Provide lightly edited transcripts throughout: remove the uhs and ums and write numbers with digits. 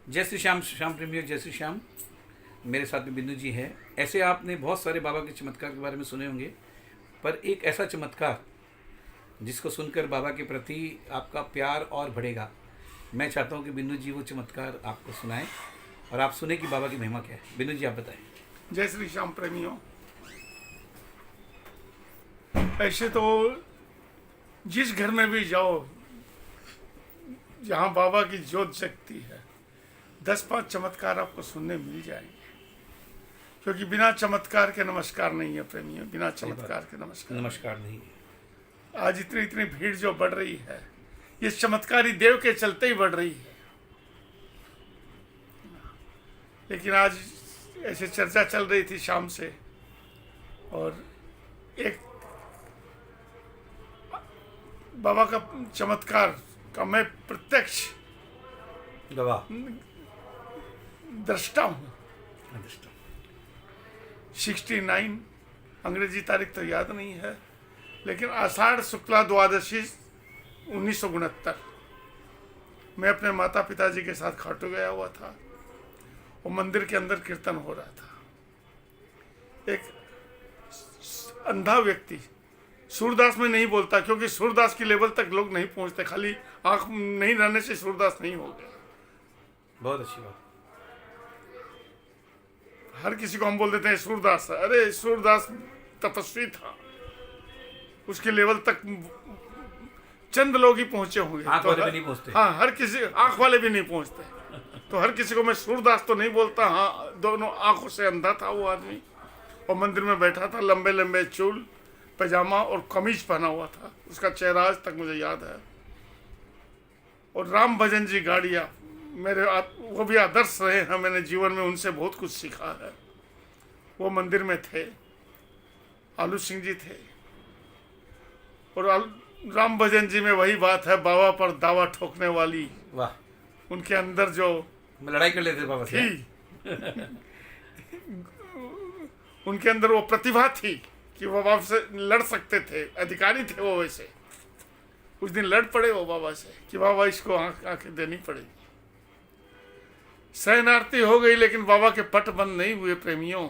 जय श्री श्याम, श्याम प्रेमियों, जय श्री श्याम। मेरे साथ में बिंदु जी हैं। ऐसे आपने बहुत सारे बाबा के चमत्कार के बारे में सुने होंगे, पर एक ऐसा चमत्कार जिसको सुनकर बाबा के प्रति आपका प्यार और बढ़ेगा। मैं चाहता हूं कि बिंदु जी वो चमत्कार आपको सुनाएं और आप सुने कि बाबा की महिमा क्या है। बिंदु जी, आप बताएं। जय श्री श्याम प्रेमियों। ऐसे तो जिस घर में भी जाओ जहाँ बाबा की ज्योत जगती है, 10-5 चमत्कार आपको सुनने मिल जाएंगे, क्योंकि बिना चमत्कार के नमस्कार नहीं है प्रेमियों, बिना चमत्कार के नमस्कार नहीं है। आज इतनी इतनी भीड़ जो बढ़ रही है, ये चमत्कारी देव के चलते ही बढ़ रही है। लेकिन आज ऐसे चर्चा चल रही थी शाम से, और एक बाबा का चमत्कार का मैं प्रत्यक्ष गवाह दृष्टा हूँ। 69 अंग्रेजी तारीख तो याद नहीं है, लेकिन आषाढ़ शुक्ला द्वादशी 1969 मैं अपने माता पिताजी के साथ खाटू गया हुआ था। वो मंदिर के अंदर कीर्तन हो रहा था। एक अंधा व्यक्ति, सूरदास में नहीं बोलता, क्योंकि सूरदास की लेवल तक लोग नहीं पहुंचते, खाली आंख नहीं रहने से सूरदास नहीं हो गया। बहुत अच्छी बात। हर किसी को हम बोल देते हैं सूरदास। अरे सूरदास तपस्वी था, उसके लेवल तक चंद लोग ही पहुंचे होंगे। आंख वाले भी नहीं पहुंचते। हाँ, हर किसी, आंख वाले भी नहीं पहुंचते। तो हर किसी को मैं सूरदास तो नहीं बोलता। हाँ, दोनों आंखों से अंधा था वो आदमी, और मंदिर में बैठा था, लंबे लंबे चूल, पैजामा और कमीज पहना हुआ था। उसका चेहरा आज तक मुझे याद है। और राम भजन जी गाड़िया मेरे वो भी आदर्श रहे हैं। मैंने जीवन में उनसे बहुत कुछ सीखा है। वो मंदिर में थे, आलू सिंह जी थे, और राम भजन जी में वही बात है, बाबा पर दावा ठोकने वाली। वाह। उनके अंदर जो लड़ाई कर लेते बाबा से। उनके अंदर वो प्रतिभा थी कि वो बाबा से लड़ सकते थे, अधिकारी थे वो। वैसे उस दिन लड़ पड़े वो बाबा से कि बाबा इसको आंखें देनी पड़ेगी। शयनार्थी हो गई, लेकिन बाबा के पट बंद नहीं हुए प्रेमियों।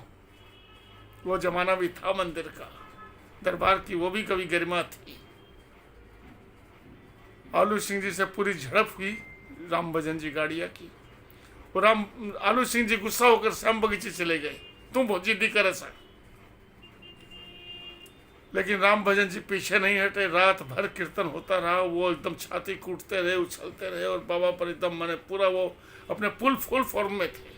वो जमाना भी था मंदिर का, दरबार की वो भी कभी गरिमा थी। आलू सिंह जी से पूरी झड़प हुई राम भजन जी गाड़िया की। और आलू सिंह जी गुस्सा होकर श्याम बगीचे चले गए, तुम बहुत जिद्दी करे सर। लेकिन राम भजन जी पीछे नहीं हटे, रात भर कीर्तन होता रहा। वो एकदम छाती कूटते रहे, उछलते रहे, और बाबा पर एकदम मैंने पूरा वो अपने फुल फॉर्म में थे।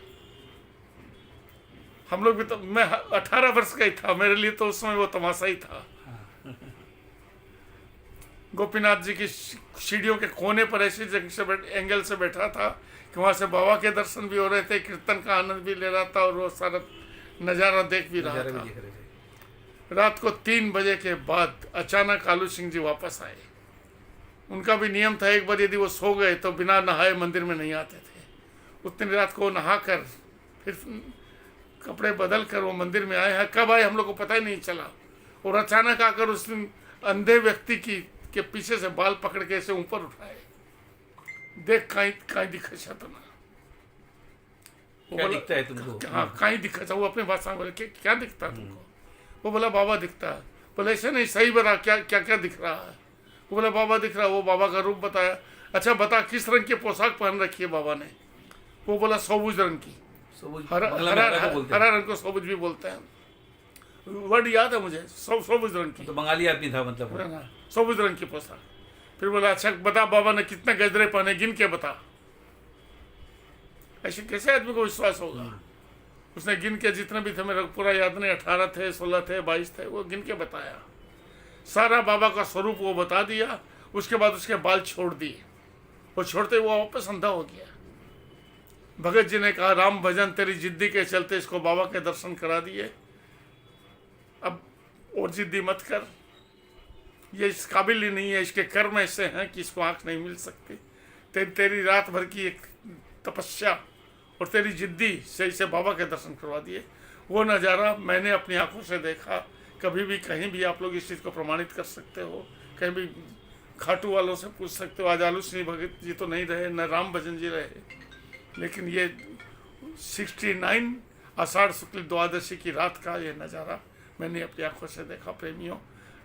हम लोग भी तो, मैं 18 वर्ष का ही था, मेरे लिए तो उस समय वो तमाशा ही था। गोपीनाथ जी की सीढ़ियों के कोने पर ऐसी जगह से एंगल से बैठा था कि वहां से बाबा के दर्शन भी हो रहे थे, कीर्तन का आनंद भी ले रहा था, और वो सारा नज़ारा देख भी रहा था। रात को 3 बजे के बाद अचानक आलू सिंह जी वापस आए। उनका भी नियम था, एक बार यदि वो सो गए तो बिना नहाए मंदिर में नहीं आते थे। उतनी रात को नहा कर फिर कपड़े बदल कर वो मंदिर में आए हैं। कब आए हम लोग को पता ही नहीं चला। और अचानक आकर उस अंधे व्यक्ति के पीछे से बाल पकड़ के ऐसे ऊपर उठाए, देख कहीं दिखा छतना। क्या दिखता है तुमको? हाँ, कहीं दिखा। वो अपनी भाषा में बोले क्या दिखता है तुमको? वो बोला बाबा दिखता है। बोले ऐसे नहीं, सही बता, क्या क्या क्या दिख रहा है? वो बोला बाबा दिख रहा है। वो बाबा का रूप बताया। अच्छा बता, किस रंग की पोशाक पहन रखी है बाबा ने? वो बोला सबुज रंग की। हरा रंग को सबुज भी बोलते हैं, वर्ड याद है मुझे, सबुज रंग की। तो बंगाली आदमी था मतलब। सबुज रंग की पोशाक। फिर बोला अच्छा बता बाबा ने कितने गजरे पहने, गिन के बता। ऐसे कैसे आदमी को विश्वास होगा? उसने गिन के जितने भी थे, मेरे को पूरा याद नहीं, 18 थे, 16 थे, 22 थे, वो गिन के बताया। सारा बाबा का स्वरूप वो बता दिया। उसके बाद उसके बाल छोड़ दिए। वो छोड़ते वो वापस अंधा हो गया। भगत जी ने कहा राम भजन तेरी जिद्दी के चलते इसको बाबा के दर्शन करा दिए, अब और जिद्दी मत कर, ये इस काबिल ही नहीं है, इसके कर्म ऐसे हैं कि इसको आंख नहीं मिल सकती। तेरी रात भर की एक तपस्या और तेरी जिद्दी से इसे बाबा के दर्शन करवा दिए। वो नज़ारा मैंने अपनी आंखों से देखा। कभी भी कहीं भी आप लोग इस चीज़ को प्रमाणित कर सकते हो, कहीं भी खाटू वालों से पूछ सकते हो। आज आलू सिंह भगत जी तो नहीं रहे, न राम भजन जी रहे, लेकिन ये 69 आषाढ़ शुक्ल द्वादशी की रात का ये नज़ारा मैंने अपनी आंखों से देखा। प्रेमियों,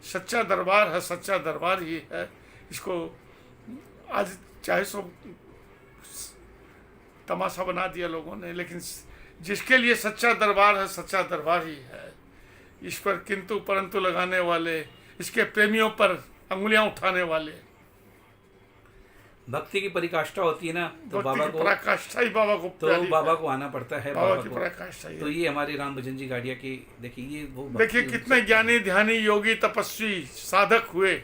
सच्चा दरबार है, सच्चा दरबार ही है। इसको आज चाहे सो तमाशा बना दिया लोगों ने, लेकिन जिसके लिए सच्चा दरबार है, सच्चा दरबार ही है। इस पर किंतु परंतु लगाने वाले, इसके प्रेमियों पर अंगुलियां उठाने वाले, भक्ति की पराकाष्ठा होती है ना, तो भक्ति बाबा की को पराकाष्ठा ही बाबा को तो प्यारी बाबा है। को आना पड़ता है। बाबा बाबा की को पराकाष्ठा ही तो है। ये हमारे राम भजन जी गाड़िया की देखिए, ये वो देखिए भक्ति कितने ज्ञानी ध्यानी योगी तपस्वी साधक हुए,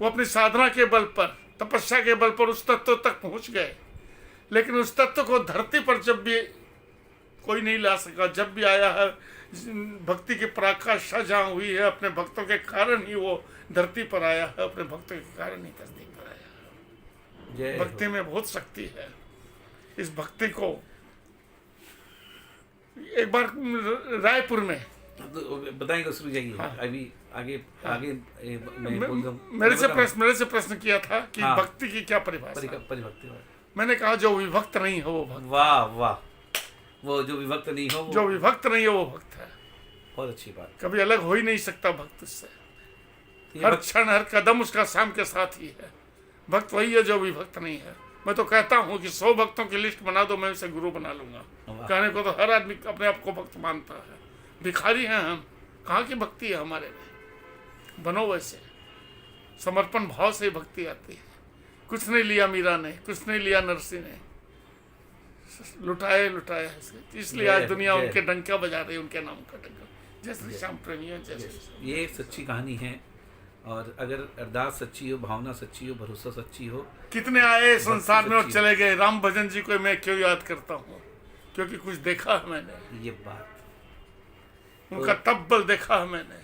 वो अपनी साधना के बल पर, तपस्या के बल पर उस तत्व तक पहुंच गए। लेकिन उस तत्व को धरती पर जब भी कोई नहीं ला सका। जब भी आया है, भक्ति की पराकाष्ठा जहाँ हुई है, अपने भक्तों के कारण ही वो धरती पर आया है, अपने भक्तों के कारण ही धरती पर आया है। जय भक्ति में बहुत शक्ति है। इस भक्ति को एक बार रायपुर में, तो बताएंगे शुरू जाइए। हाँ। अभी आगे आगे मैं बोल रहा हूँ। मेरे से प्रश्न किया था कि हाँ। भक्ति की क्या परिभाषा है? परिभक्ति। मैंने कहा जो विभक्त नहीं हो वो भक्त। वाह वाह, वो जो विभक्त नहीं हो वो जो विभक्त नहीं हो वो भक्त है। बहुत अच्छी बात। कभी अलग हो ही नहीं सकता भक्त उससे। ये हर क्षण हर कदम उसका शाम के साथ ही है। भक्त वही है जो विभक्त नहीं है। मैं तो कहता हूँ कि 100 भक्तों की लिस्ट बना दो, मैं उसे गुरु बना लूंगा। वाह। कहने को तो हर आदमी अपने आप को भक्त मानता है। भिखारी हैं हम, कहाँ की भक्ति है हमारे में? बनो वैसे, समर्पण भाव से भक्ति आती है। कुछ नहीं लिया मीरा ने, कुछ नहीं लिया नरसिंह ने, लुटाए लुटाए इसलिए आज दुनिया उनके डंका बजा रही है, उनके नाम का डंका। जय श्री श्याम प्रेमियों, जय श्री श्याम। ये एक सच्ची कहानी है। और अगर अरदास सच्ची हो, भावना सच्ची हो, भरोसा सच्ची हो। कितने आए संसार में और सच्ची चले गए। राम भजन जी को मैं क्यों याद करता हूँ? क्योंकि कुछ देखा है मैंने, ये बात उनका तब्बल देखा है मैंने।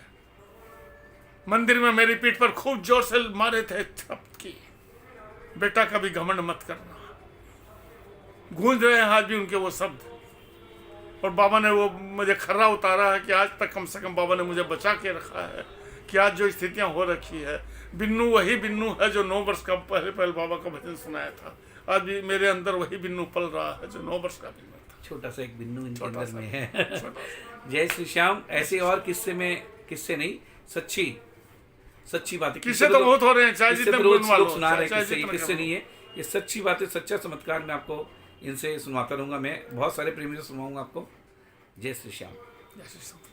मंदिर में मेरी पीठ पर खूब जोर से मारे थे थप्पड़ की, बेटा कभी घमंड मत करना। गूंज रहे हैं आज भी उनके वो शब्द। और बाबा ने वो मुझे खर्रा उतारा है कि आज तक कम से कम बाबा ने मुझे बचा के रखा है। कि आज जो स्थितियां हो रखी है, बिन्नू वही बिन्नू है जो 9 वर्ष का पहले बाबा का भजन सुनाया था। आज भी मेरे अंदर वही बिन्नू पल रहा है जो 9 वर्ष का बिन्नू था। छोटा सा एक बिन्नू इनके छोटा अंदर सा, में है। छोटा सा। जय श्री श्याम। ऐसे और किस्से में, किस्से नहीं, सच्ची बातें। किस्से तो बहुत हो रहे हैं, चाहे किस्से जितने तो रोज बोलने वाले लोग हो, सुना रहे हैं चाहे किस्से, जितने किस्से करो। नहीं है, ये सच्ची बातें, सच्चा चमत्कार मैं आपको इनसे सुनवाता रहूंगा। मैं बहुत सारे प्रेमियों से सुनाऊंगा आपको। जय श्री श्याम। जय श्री श्याम।